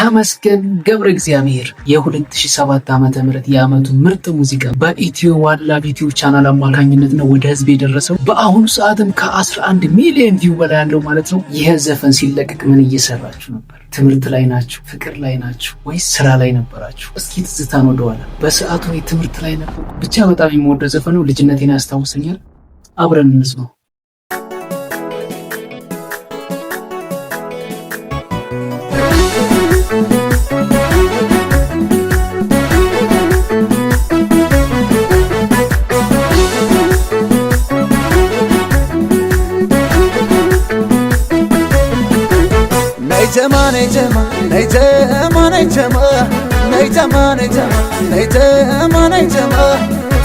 ተመስገን ገብረ እግዚአብሔር የ2007 ዓመተ ምህረት የዓመቱ ምርጥ ሙዚቃ በኢትዮ ዋላ ዩቲዩብ ቻናል አማካኝነት ነው ወደ ህዝብ የደረሰው። በአሁኑ ሰዓትም ከ11 ሚሊዮን ቪው በላይ ያለው ማለት ነው። ይህ ዘፈን ሲለቀቅ ምን እየሰራችሁ ነበር? ትምህርት ላይ ናችሁ? ፍቅር ላይ ናችሁ? ወይስ ስራ ላይ ነበራችሁ? እስኪ ትዝታን ወደኋላ። በሰዓቱ ትምህርት ላይ ነበር። ብቻ በጣም የምወደው ዘፈን ነው። ልጅነቴን ያስታውሰኛል። አብረን እንስማው።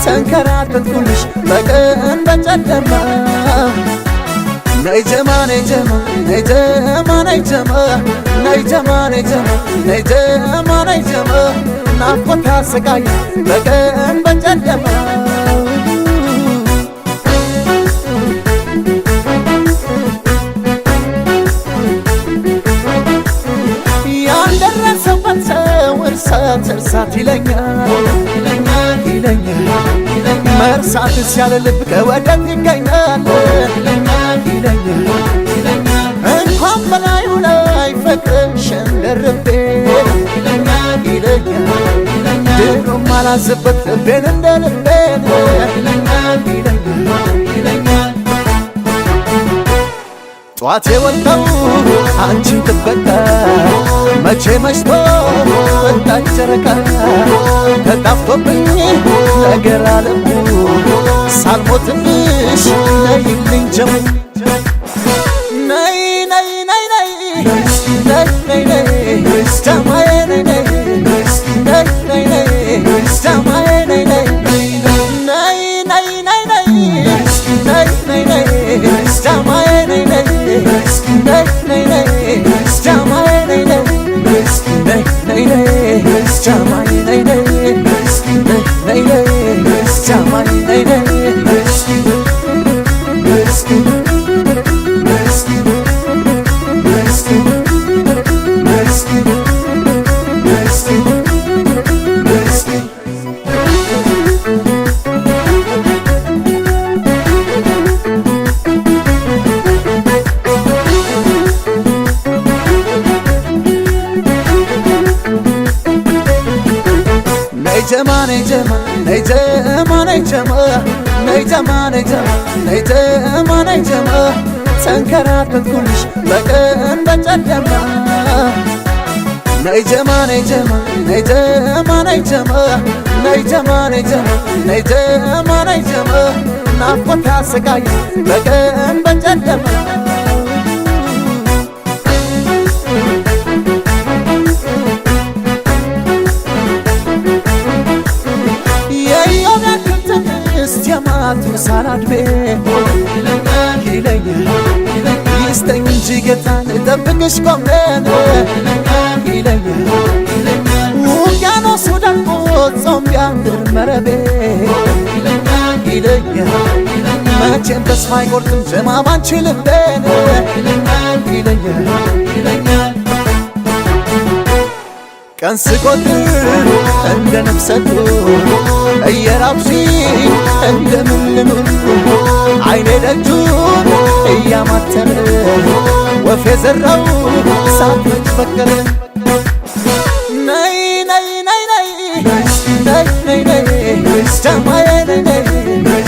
ተንከራተትኩልሽ በቀን በጨለማ ነይ ጀማ ነይ ጀማ ነይ ጀማ ነይ ጀማ ነይ ጀማ ነይ ጀማ ነይ ጀማ ነይ ጀማ ናፍቆት አሰቃየ በቀን በጨለማ ያልደረሰበት ሰው እርሳት ይለኛል መርሳት ሲያለ ልብ ከወደት ይገኛል እንኳን በላዩ ላይ ፍቅርሽን ደርቤ ድሮም አላዝበት ልቤን እንደ ልቤን ጠዋት የወጣው አንቺን ጥበቃ መቼ መሽቶ ወጣች ጨረቃ ተጣፍቶብኝ ነገር አለሙ ሳልሞትብሽ ነይልኝ ጀሙ ነይ ነይ ነይ ነይ ነይ ነይ ነይ ጀማዬ ነይ ነይ ነይ ነይ ነይ ጀማዬ ነይ ነይ ነይ ነይ ነይ ነይ ነይ ነይ ነይ ጀማዬ ነይ ነይ ነይ ነይ ነይ ጀማዬ ነይ ነይ ነይ ነይ ጀማዬ ነይ ነይ ነይ ነይ ጀማዬ ነይ ነይ ጀማ ነይ ጀማ ነይ ጀማ ነይ ጀማ ነይ ጀማ ነይ ጀማ ነይ ጀማ ነይ ጀማ ተንከራተትኩልሽ በቀን በጨለማ ነይ ጀማ ነይ ጀማ ነይ ጀማ ነይ ጀማ ነይ ጀማ ነይ ጀማ ነይ ጀማ ነይ ጀማ ናፍቆት አሰቃየ በቀን በጨለማ ሳላድሜ ይለኛል ይስተኝ እንጂ ጌታን እጠብቅሽ ቆሜን ይለኛል ውቅያኖሱ ደግሞ ጾም ቢያንድር መረቤ ይለኛል መቼም ተስፋ አይቆርጥም ጀማ ባንቺ ልቤን ይለኛል ቀን ስቆጥር እንደ ነፍሰቱ እየራብሽ እንደምን ልኑር አይኔ ደጁን እያማተረ ወፍ የዘራው ሳትመጭ ፈቀረ ነይ ነይ ነይ ነይ ነይ ነይ ነይ ጀማዬ ነይ ነይ ነይ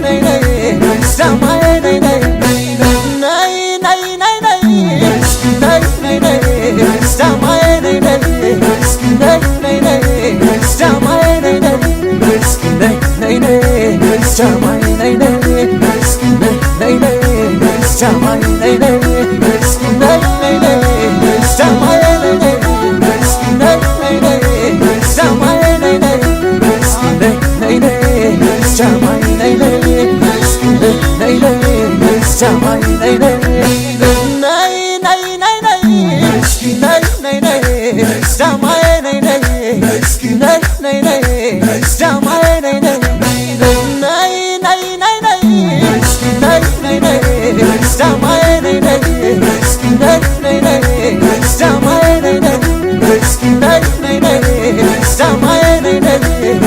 ነይ ነይ ጀማዬ ነይ ነይ ነይ ነይ ነይ ነይ ነይ ነይ ነይ ጀማዬ ነይ ነይ ነይ ነይ ነይ ጀማዬ ነይ ነይ ነይ ነይ ጀማዬ ነይ ነይ ነይ ነይ ጀማዬ ነይ ነይ ነይ ነይ ነይ ጀማዬ ነይ ነይ ነይ ነይ ጀማዬ ነይ ነይ ነይ ነይ ጀማዬ ነይ ነይ ነይ ነይ ጀማዬ ነይ ነይ Stop my ደስታማዬ ነይ ነይ